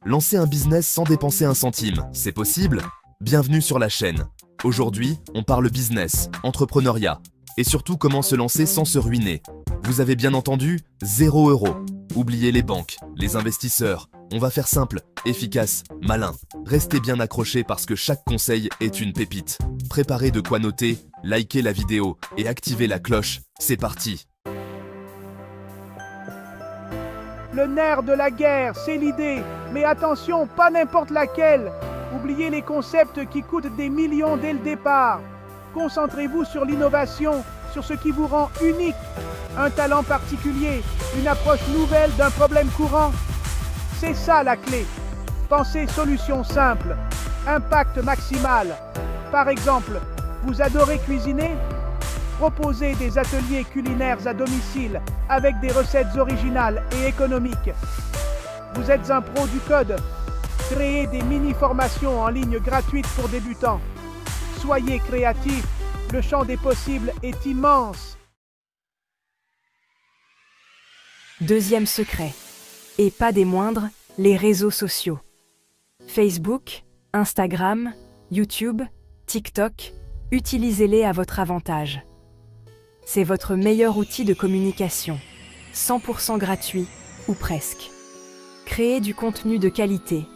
Lancer un business sans dépenser un centime, c'est possible? Bienvenue sur la chaîne. Aujourd'hui, on parle business, entrepreneuriat et surtout comment se lancer sans se ruiner. Vous avez bien entendu, 0 €. Oubliez les banques, les investisseurs. On va faire simple, efficace, malin. Restez bien accrochés parce que chaque conseil est une pépite. Préparez de quoi noter, likez la vidéo et activez la cloche. C'est parti! Le nerf de la guerre, c'est l'idée. Mais attention, pas n'importe laquelle. Oubliez les concepts qui coûtent des millions dès le départ. Concentrez-vous sur l'innovation, sur ce qui vous rend unique. Un talent particulier, une approche nouvelle d'un problème courant. C'est ça la clé. Pensez solution simple, impact maximal. Par exemple, vous adorez cuisiner? Proposez des ateliers culinaires à domicile avec des recettes originales et économiques. Vous êtes un pro du code? Créez des mini-formations en ligne gratuites pour débutants. Soyez créatifs, le champ des possibles est immense. Deuxième secret, et pas des moindres, les réseaux sociaux. Facebook, Instagram, YouTube, TikTok, utilisez-les à votre avantage. C'est votre meilleur outil de communication, 100% gratuit ou presque. Créez du contenu de qualité,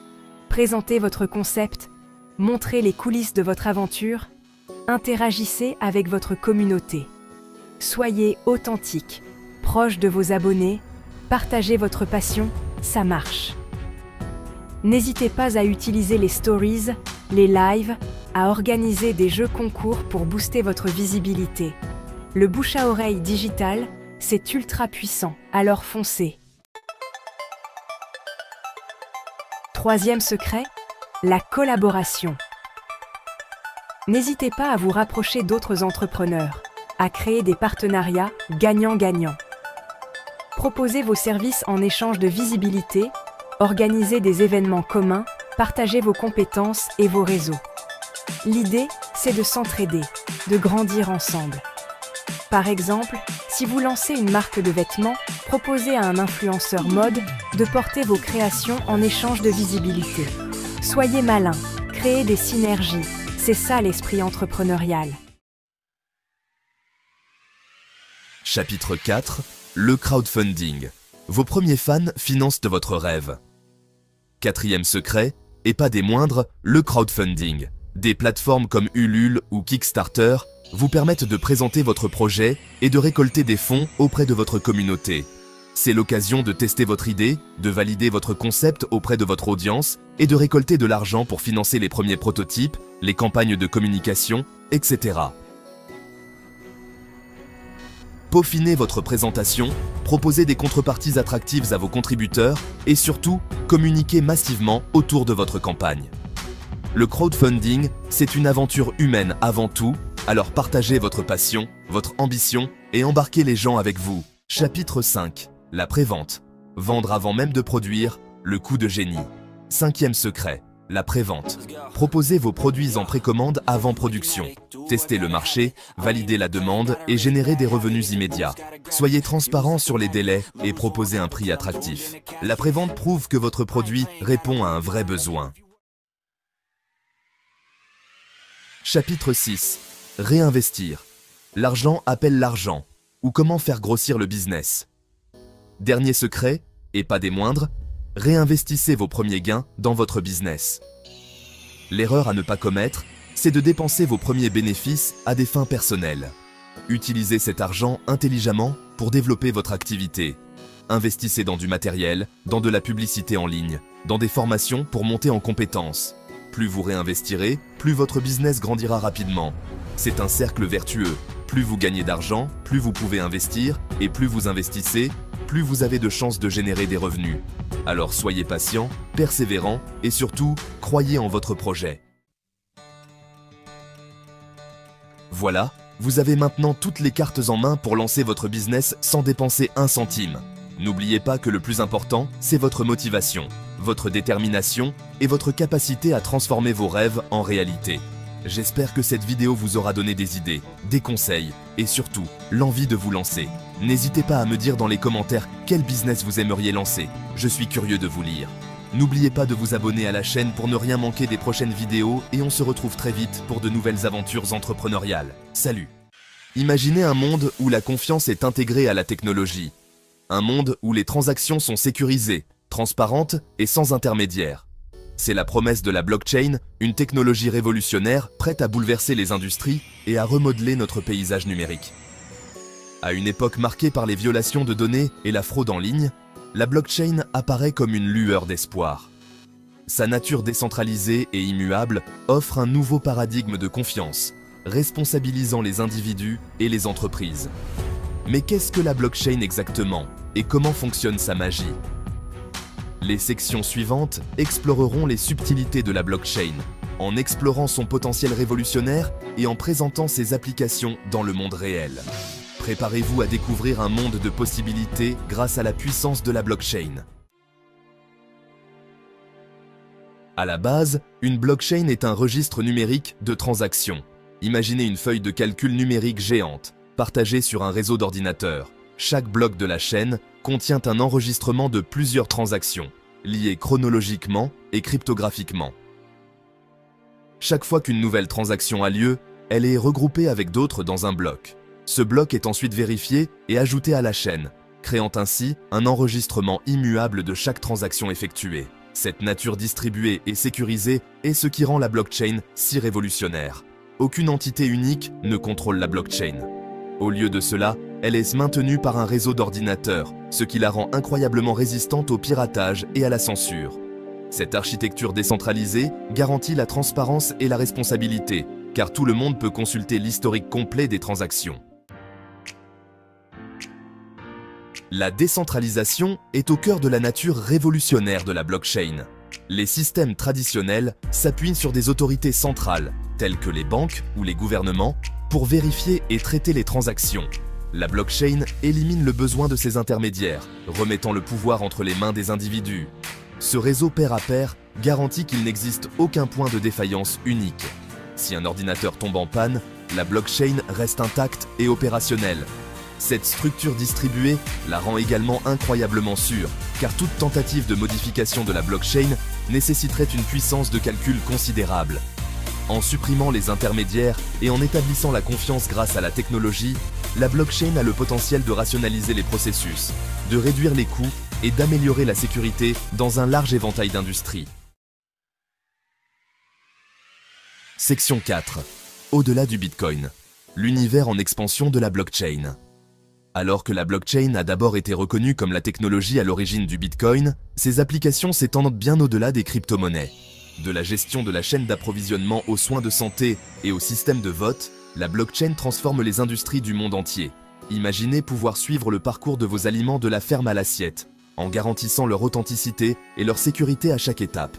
présentez votre concept, montrez les coulisses de votre aventure, interagissez avec votre communauté. Soyez authentique, proche de vos abonnés, partagez votre passion, ça marche. N'hésitez pas à utiliser les stories, les lives, à organiser des jeux concours pour booster votre visibilité. Le bouche à oreille digital, c'est ultra puissant, alors foncez. Troisième secret, la collaboration. N'hésitez pas à vous rapprocher d'autres entrepreneurs, à créer des partenariats gagnant-gagnant. Proposez vos services en échange de visibilité, organisez des événements communs, partagez vos compétences et vos réseaux. L'idée, c'est de s'entraider, de grandir ensemble. Par exemple, si vous lancez une marque de vêtements, proposez à un influenceur mode de porter vos créations en échange de visibilité. Soyez malin, créez des synergies, c'est ça l'esprit entrepreneurial. Chapitre 4, le crowdfunding. Vos premiers fans financent de votre rêve. Quatrième secret, et pas des moindres, le crowdfunding. Des plateformes comme Ulule ou Kickstarter vous permettent de présenter votre projet et de récolter des fonds auprès de votre communauté. C'est l'occasion de tester votre idée, de valider votre concept auprès de votre audience et de récolter de l'argent pour financer les premiers prototypes, les campagnes de communication, etc. Peaufinez votre présentation, proposez des contreparties attractives à vos contributeurs et surtout, communiquez massivement autour de votre campagne. Le crowdfunding, c'est une aventure humaine avant tout, alors partagez votre passion, votre ambition et embarquez les gens avec vous. Chapitre 5. La prévente. Vendre avant même de produire, le coup de génie. Cinquième secret, la prévente. Proposez vos produits en précommande avant production. Testez le marché, validez la demande et générez des revenus immédiats. Soyez transparent sur les délais et proposez un prix attractif. La prévente prouve que votre produit répond à un vrai besoin. Chapitre 6. Réinvestir. L'argent appelle l'argent, ou comment faire grossir le business. Dernier secret, et pas des moindres, réinvestissez vos premiers gains dans votre business. L'erreur à ne pas commettre, c'est de dépenser vos premiers bénéfices à des fins personnelles. Utilisez cet argent intelligemment pour développer votre activité. Investissez dans du matériel, dans de la publicité en ligne, dans des formations pour monter en compétences. Plus vous réinvestirez, plus votre business grandira rapidement. C'est un cercle vertueux. Plus vous gagnez d'argent, plus vous pouvez investir, et plus vous investissez, plus vous avez de chances de générer des revenus. Alors soyez patient, persévérant, et surtout, croyez en votre projet. Voilà, vous avez maintenant toutes les cartes en main pour lancer votre business sans dépenser un centime. N'oubliez pas que le plus important, c'est votre motivation, votre détermination et votre capacité à transformer vos rêves en réalité. J'espère que cette vidéo vous aura donné des idées, des conseils et surtout l'envie de vous lancer. N'hésitez pas à me dire dans les commentaires quel business vous aimeriez lancer. Je suis curieux de vous lire. N'oubliez pas de vous abonner à la chaîne pour ne rien manquer des prochaines vidéos et on se retrouve très vite pour de nouvelles aventures entrepreneuriales. Salut! Imaginez un monde où la confiance est intégrée à la technologie. Un monde où les transactions sont sécurisées, transparentes et sans intermédiaire. C'est la promesse de la blockchain, une technologie révolutionnaire prête à bouleverser les industries et à remodeler notre paysage numérique. À une époque marquée par les violations de données et la fraude en ligne, la blockchain apparaît comme une lueur d'espoir. Sa nature décentralisée et immuable offre un nouveau paradigme de confiance, responsabilisant les individus et les entreprises. Mais qu'est-ce que la blockchain exactement et comment fonctionne sa magie? Les sections suivantes exploreront les subtilités de la blockchain, en explorant son potentiel révolutionnaire et en présentant ses applications dans le monde réel. Préparez-vous à découvrir un monde de possibilités grâce à la puissance de la blockchain. À la base, une blockchain est un registre numérique de transactions. Imaginez une feuille de calcul numérique géante, partagée sur un réseau d'ordinateurs. Chaque bloc de la chaîne contient un enregistrement de plusieurs transactions, liées chronologiquement et cryptographiquement. Chaque fois qu'une nouvelle transaction a lieu, elle est regroupée avec d'autres dans un bloc. Ce bloc est ensuite vérifié et ajouté à la chaîne, créant ainsi un enregistrement immuable de chaque transaction effectuée. Cette nature distribuée et sécurisée est ce qui rend la blockchain si révolutionnaire. Aucune entité unique ne contrôle la blockchain. Au lieu de cela, elle est maintenue par un réseau d'ordinateurs, ce qui la rend incroyablement résistante au piratage et à la censure. Cette architecture décentralisée garantit la transparence et la responsabilité, car tout le monde peut consulter l'historique complet des transactions. La décentralisation est au cœur de la nature révolutionnaire de la blockchain. Les systèmes traditionnels s'appuient sur des autorités centrales, telles que les banques ou les gouvernements, pour vérifier et traiter les transactions. La blockchain élimine le besoin de ces intermédiaires, remettant le pouvoir entre les mains des individus. Ce réseau pair à pair garantit qu'il n'existe aucun point de défaillance unique. Si un ordinateur tombe en panne, la blockchain reste intacte et opérationnelle. Cette structure distribuée la rend également incroyablement sûre, car toute tentative de modification de la blockchain nécessiterait une puissance de calcul considérable. En supprimant les intermédiaires et en établissant la confiance grâce à la technologie, la blockchain a le potentiel de rationaliser les processus, de réduire les coûts et d'améliorer la sécurité dans un large éventail d'industries. Section 4. Au-delà du Bitcoin. L'univers en expansion de la blockchain. Alors que la blockchain a d'abord été reconnue comme la technologie à l'origine du Bitcoin, ses applications s'étendent bien au-delà des crypto-monnaies. De la gestion de la chaîne d'approvisionnement aux soins de santé et au système de vote, la blockchain transforme les industries du monde entier. Imaginez pouvoir suivre le parcours de vos aliments de la ferme à l'assiette, en garantissant leur authenticité et leur sécurité à chaque étape.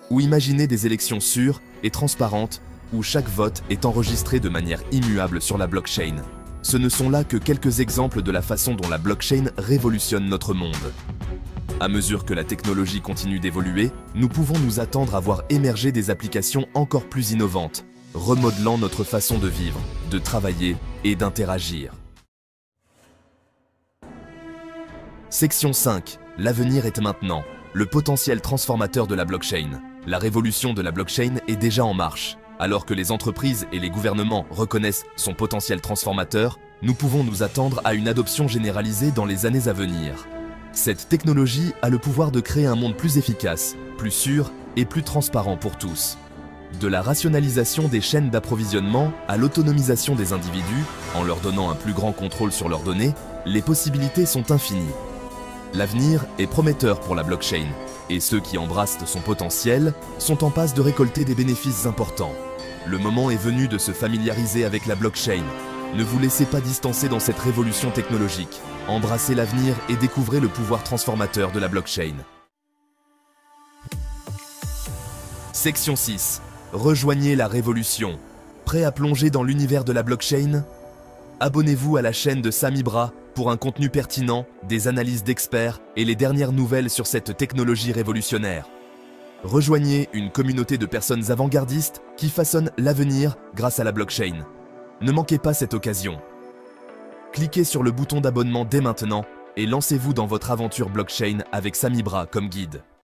Ou imaginez des élections sûres et transparentes où chaque vote est enregistré de manière immuable sur la blockchain. Ce ne sont là que quelques exemples de la façon dont la blockchain révolutionne notre monde. À mesure que la technologie continue d'évoluer, nous pouvons nous attendre à voir émerger des applications encore plus innovantes, remodelant notre façon de vivre, de travailler et d'interagir. Section 5. L'avenir est maintenant. Le potentiel transformateur de la blockchain. La révolution de la blockchain est déjà en marche. Alors que les entreprises et les gouvernements reconnaissent son potentiel transformateur, nous pouvons nous attendre à une adoption généralisée dans les années à venir. Cette technologie a le pouvoir de créer un monde plus efficace, plus sûr et plus transparent pour tous. De la rationalisation des chaînes d'approvisionnement à l'autonomisation des individus, en leur donnant un plus grand contrôle sur leurs données, les possibilités sont infinies. L'avenir est prometteur pour la blockchain, et ceux qui embrassent son potentiel sont en passe de récolter des bénéfices importants. Le moment est venu de se familiariser avec la blockchain. Ne vous laissez pas distancer dans cette révolution technologique. Embrassez l'avenir et découvrez le pouvoir transformateur de la blockchain. Section 6. Rejoignez la révolution. Prêt à plonger dans l'univers de la blockchain? Abonnez-vous à la chaîne de Samibra pour un contenu pertinent, des analyses d'experts et les dernières nouvelles sur cette technologie révolutionnaire. Rejoignez une communauté de personnes avant-gardistes qui façonnent l'avenir grâce à la blockchain. Ne manquez pas cette occasion. Cliquez sur le bouton d'abonnement dès maintenant et lancez-vous dans votre aventure blockchain avec Samibra comme guide.